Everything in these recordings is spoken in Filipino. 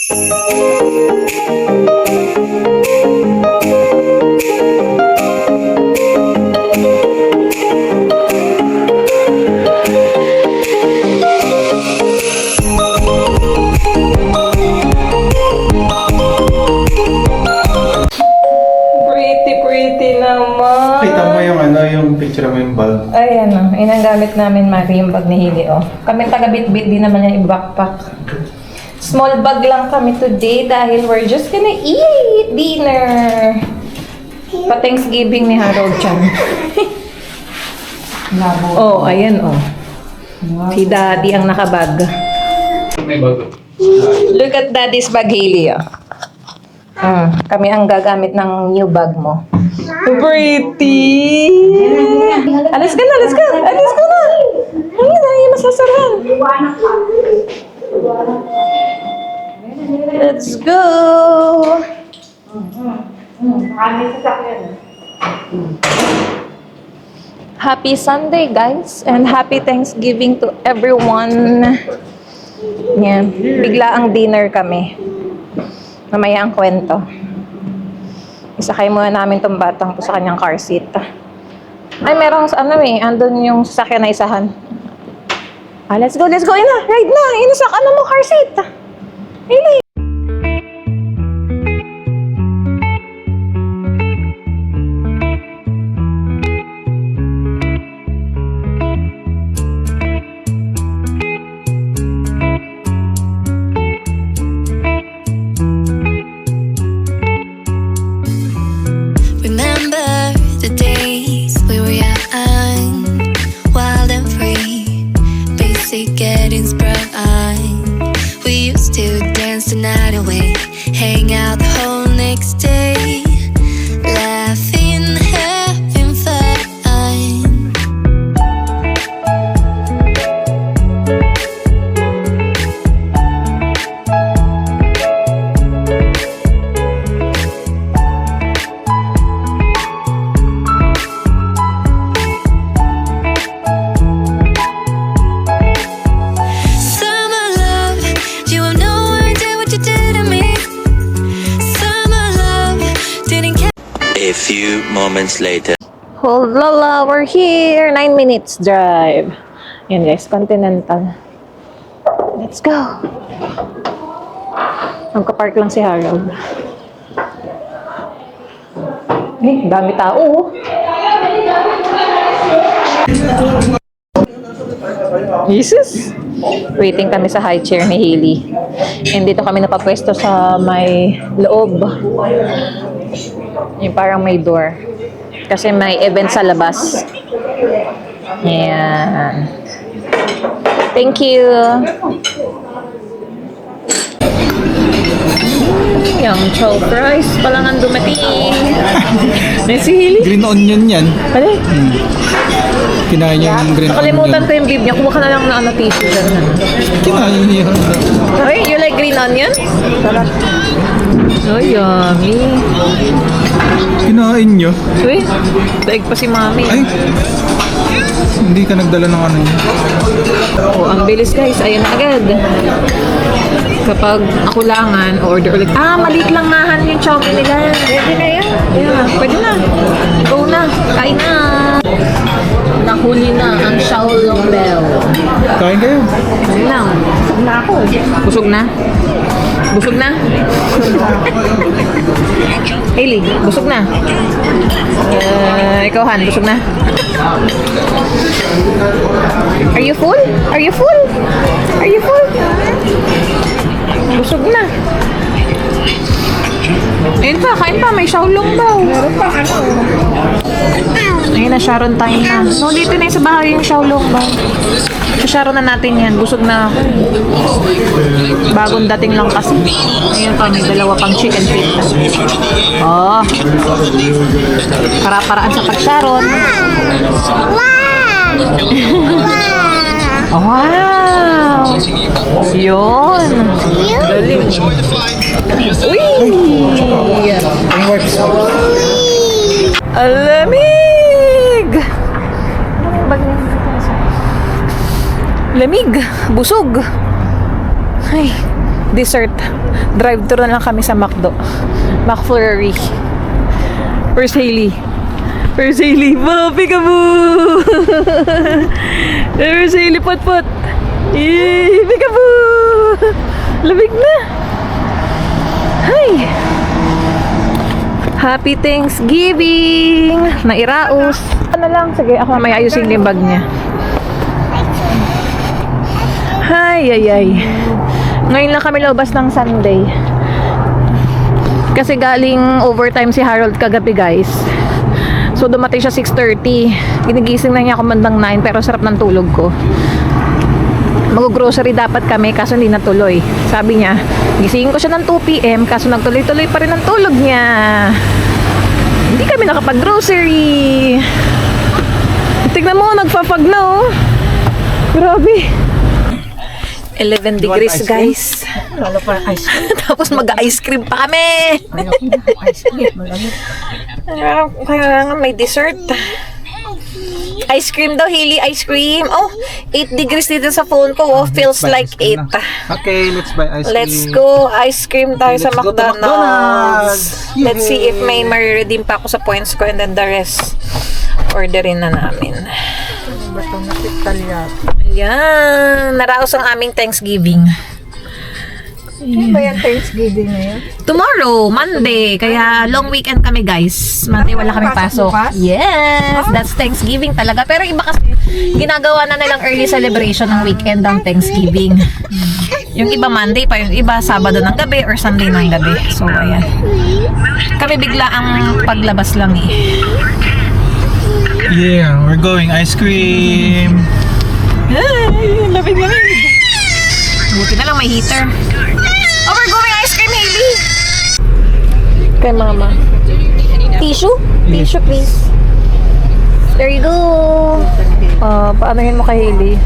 Pretty naman. Kita mo yung yung picture mo yung bag. Ay, inagamit namin, Mari, yung bag ni Hili, oh. Kami taga-bit-bit, di naman yan i-backpack. Small bag lang kami today dahil we're just gonna eat dinner. Pa-Thanksgiving ni Harold Chan. Oh, ayan, oh. Si Daddy ang nakabag. May bag. Look at Daddy's bag, Hili, oh. Kami ang gagamit ng new bag mo. Pretty! Alis ka na, alis ka! Alis ka na! Ay, masasarahan. Let's go! Happy Sunday, guys, and happy Thanksgiving to everyone. Yan, bigla ang dinner kami. Mamaya ang kwento. Isakay muna namin tong batang to sa kanyang car seat. Ay, merong andun yung sasakyan na isahan. Let's go, ina, ride na, inasak, mo, car seat. Really? Getting sprung on. We used to dance the night away, hang out the whole next day, laughing, having fun. A few moments later. Hold lala, we're here. 9 minutes drive. Yan guys, Continental. Let's go. Magka-park lang si Harold. Dami tao. Jesus! Waiting kami sa high chair ni Hailey. And dito kami napapwesto sa may loob. Yung parang may door. Kasi may event sa labas. Ayan. Thank you. Yung chow fries palang ang dumating. May sili. Green onion yan. Ano? Kinain niya yung green Nakalimutan onion. ko yung bib niya. Kumuha ka na lang na tissue. Kinain niya. Hey, you like green onion? Oh, yummy. Kinain niya. Uy, daig pa si Mami. Ay! Hindi ka nagdala ng yun. Oh, ang bilis guys. Ayun na agad. Kapag akulangan, order ulit. Maliit lang nahan yung chowmin nila. Pwede na yan. Yeah, pwede na. Go na. Kain na. Nahuli na ang Shaolong Bell. Kain kayo. Ayun lang. Busog na ako. Busog na? Busog na? Hailey, busog na? Ikaw Han, busog na? Are you full? Are you full? Are you full? Busog na. Ayun pa, kain pa. May Shaolong daw. Meron pa, Ayun na, Sharon time na. No, dito na yung sa bahay yung Shaolong daw. Sharon na natin yan. Busog na ako. Bagong dating lang kasi. Ayun pa, may dalawa pang chicken feet. Oh. Para-paraan sa pag-Sharon. Wow! Wow! Yun! Galing. Uy! Alamig! Lamig! Busog! Ay, dessert. Drive-thru na lang kami sa McDo. McFlurry. Where's Hailey? Where's Hailey? Peekaboo! Where's Hailey? Pot. Yay! Peekaboo! Lamig na! Hi! Happy Thanksgiving! Nairaos. Ano lang? Sige, ako may ayusin yung bag niya. Ay. Ngayon lang kami lumabas ng Sunday. Kasi galing overtime si Harold kagabi, guys. So dumating siya 6:30. Ginigising na niya ako bandang 9 pero sarap ng tulog ko. Mag-grocery dapat kami kaso hindi natuloy. Sabi niya, gisingin ko siya ng 2 PM kaso nagtuloy-tuloy pa rin ang tulog niya. Hindi kami nakapag-grocery. Tignan mo, nagpapag na oh. Grabe. 11 degrees, guys. Lalo pa ice cream. Tapos mag-ice cream pa kami. Ice cream, malamig. Kaya nga may dessert. Ice cream daw, Hailey, ice cream. Oh, 8 degrees dito sa phone ko. Oh, feels like 8. Okay, let's buy ice cream. Let's go. Ice cream tayo sa Let's go to McDonald's. McDonald's. Let's see if may ma-redeem pa ako sa points ko and then the rest orderin na namin. Bato na Italia. Yan. Naraos ang aming Thanksgiving. Ano ba yung Thanksgiving na yun? Tomorrow, Monday. Kaya long weekend kami, guys. Monday wala kaming pasok. Bukas? Yes, that's Thanksgiving talaga. Pero iba kasi, ginagawa na nilang early celebration ng weekend ng Thanksgiving. Yung iba Monday pa, yung iba Sabado ng gabi or Sunday ng gabi. So, ayan. Kami bigla ang paglabas lang eh. Yeah, we're going ice cream. Ay, lamig-lamig. Buti na lang may heater. Oh, we're going ice cream, Hailey! Kay mama. Tissue? Tissue, please. There you go. Paanohin mo kay Hailey?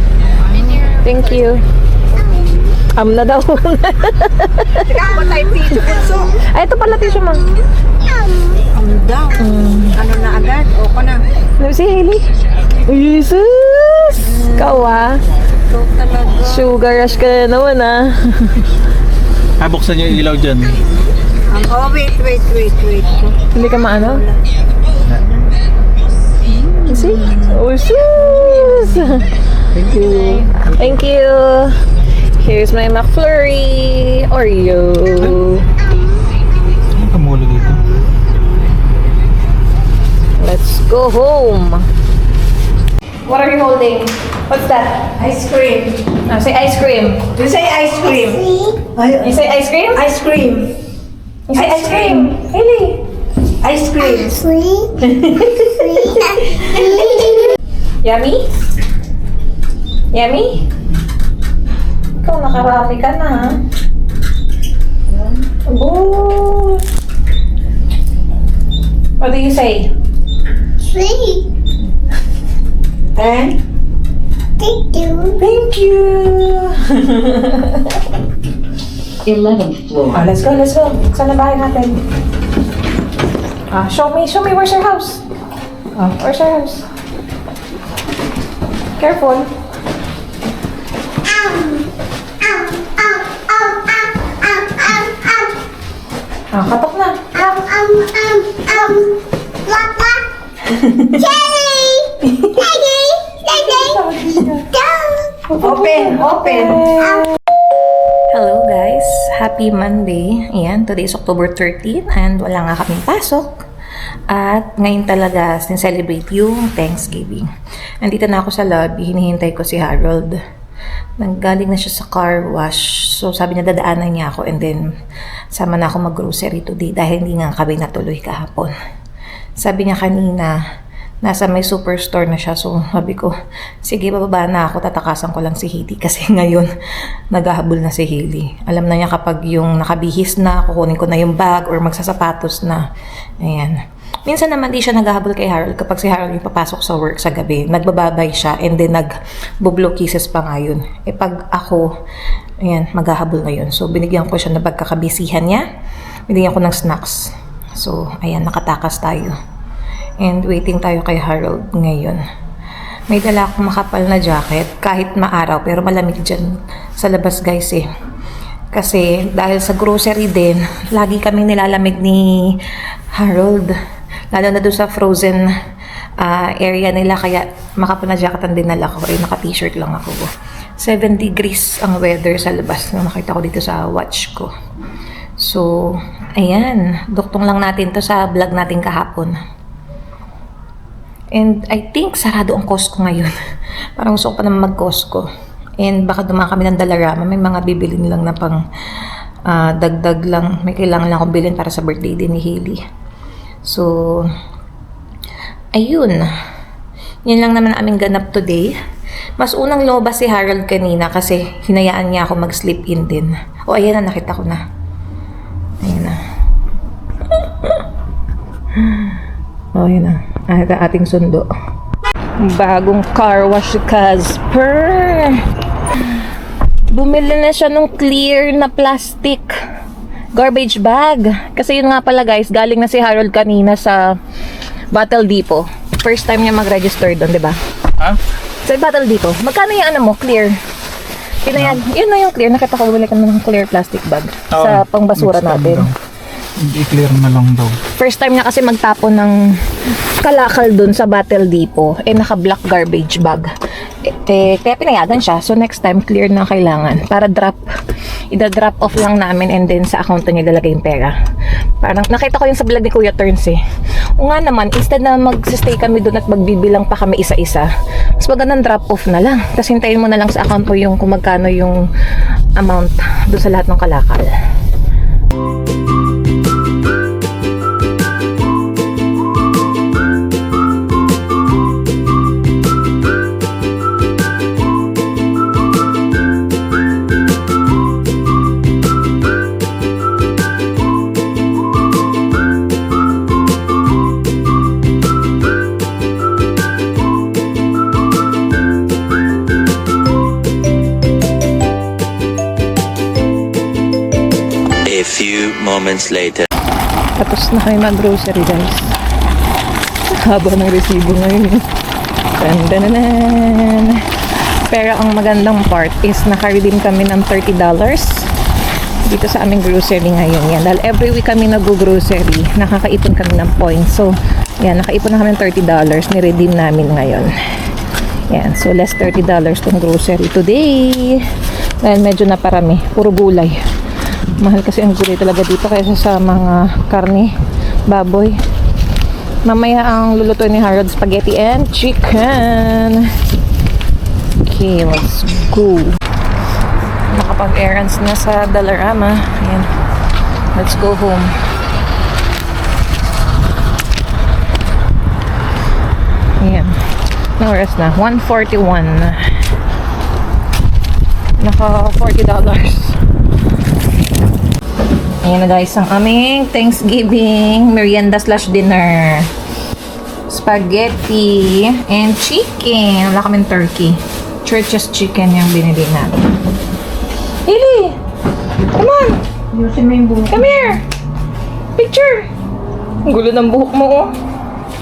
Thank you. Na daw. Teka, ba tayo tissue also? Ay, ito pala tissue, ma. Daw. Ano na agad? O ko na. Si Hailey. Jesus! Ikaw So talaga. Sugar rush ka na naman Buksan niyo yung ilaw dyan. Oh, wait. Hindi ka maano? See? Oh, sus! Thank you. Thank you! Here's my McFlurry Oreo. Ang kamulo dito. Let's go home. What are you holding? What's that? Ice cream. Say ice cream. You say ice cream. You say ice cream? Ice cream. You say ice cream. Hailey. Ice cream. Yummy? Yummy? Ikaw nakarami ka na ha? Oh. What do you say? And? Thank you. 11th floor. Let's go. Saan na bahay natin? Show me, where's your house? Where's your house? Careful. Katok na. Open. Hello guys, happy Monday. Ayan, today is October 13 and wala nga kaming pasok. At ngayon talaga sin-celebrate yung Thanksgiving. Nandito na ako sa lobby, hinihintay ko si Harold. Nanggaling na siya sa car wash. So sabi niya dadaanan niya ako and then sama na ako mag-grocery today dahil hindi nga kami natuloy kahapon. Sabi niya kanina, nasa may superstore na siya. So, sabi ko, sige, bababa na ako. Tatakasan ko lang si Hailey. Kasi ngayon, naghahabol na si Hailey. Alam na niya kapag yung nakabihis na, kukunin ko na yung bag or magsasapatos na. Ayan. Minsan naman di siya naghahabol kay Harold kapag si Harold yung papasok sa work sa gabi. Nagbababay siya and then nag-blow kisses pa nga yun. E pag ako, ayan, maghahabol na yun. So, binigyan ko siya na pagkakabisihan niya. Binigyan ko ng snacks. So, ayan, nakatakas tayo. And waiting tayo kay Harold ngayon. May dala akong makapal na jacket kahit maaraw pero malamig dyan sa labas guys eh. Kasi dahil sa grocery din, lagi kaming nilalamig ni Harold. Lalo na doon sa frozen area nila, kaya makapanajakatan din nala ko. Ay, naka-t-shirt lang ako. 7 degrees ang weather sa labas na nakita ko dito sa watch ko. So, ayan. Duktong lang natin to sa vlog natin kahapon. And I think sarado ang Costco ngayon. Parang gusto ko pa naman mag-Costco. And baka dumaan kami ng Dollarama. May mga bibilin lang na pang dagdag lang. May kailangan lang akong bilhin para sa birthday din ni Hailey. So, ayun. Yan lang naman aming ganap today. Mas unang loba si Harold kanina kasi hinayaan niya ako mag-sleep in din. O, ayan na, nakita ko na. Ayan na. O, ayan na. Ito ating sundo. Bagong car wash si Casper. Bumili na siya ng clear na plastic garbage bag. Kasi yun nga pala guys, galing na si Harold kanina sa Battle Depot. First time niya mag-register doon, di ba? Ha? Sa Battle Depot. Magkano yung ano mo, clear? Yun na yung clear. Nakita ko bumili ka ng clear plastic bag sa pangbasura natin. Hindi clear na lang daw. First time niya kasi magtapon ng kalakal dun sa Battle Depot. Naka-black garbage bag. Kaya pinayagan siya. So next time, clear na kailangan. Para ida-drop off lang namin and then sa account niya ilalagay yung pera. Parang nakita ko yung sa vlog ni Kuya Turns eh. O nga naman, instead na mag-stay kami dun at magbibilang pa kami isa-isa, mas magandang drop off na lang. Tapos hintayin mo na lang sa account mo yung kung magkano yung amount dun sa lahat ng kalakal. A few moments later. Tapos na kayo mag-grocery guys. Haba ng resibo ngayon. Dandanan. Pero ang magandang part is naka-redeem kami ng $30 dito sa aming grocery ngayon. Yan. Dahil every week kami nag-grocery, nakakaipon kami ng points. So, yan, nakaipon na kami ng $30. Ni-redeem namin ngayon. Yan. So, less $30 tong grocery today. Dahil medyo naparami. Puro gulay. Mahal kasi ang gulay talaga dito kaysa sa mga karne, baboy. Mamaya ang lulutuin ni Harold, spaghetti and chicken. Okay, let's go. Nakapag-errands na sa Dollarama. Ayan. Let's go home. Ayan. Anong oras na? 1:41. Naka $40. Ayan na guys, ang aming Thanksgiving merienda/dinner. Spaghetti and chicken. Wala kaming turkey. Church's chicken yung binili natin. Hailey! Come on! Come here! Picture! Ang gulo ng buhok mo oh.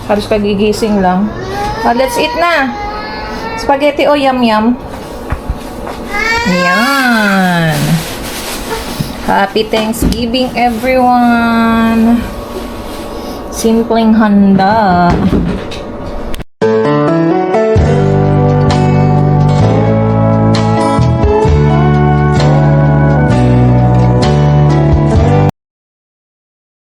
Halos kagigising lang. Let's eat na! Spaghetti o yum-yum. Yan! Happy Thanksgiving everyone! Simpleng handa.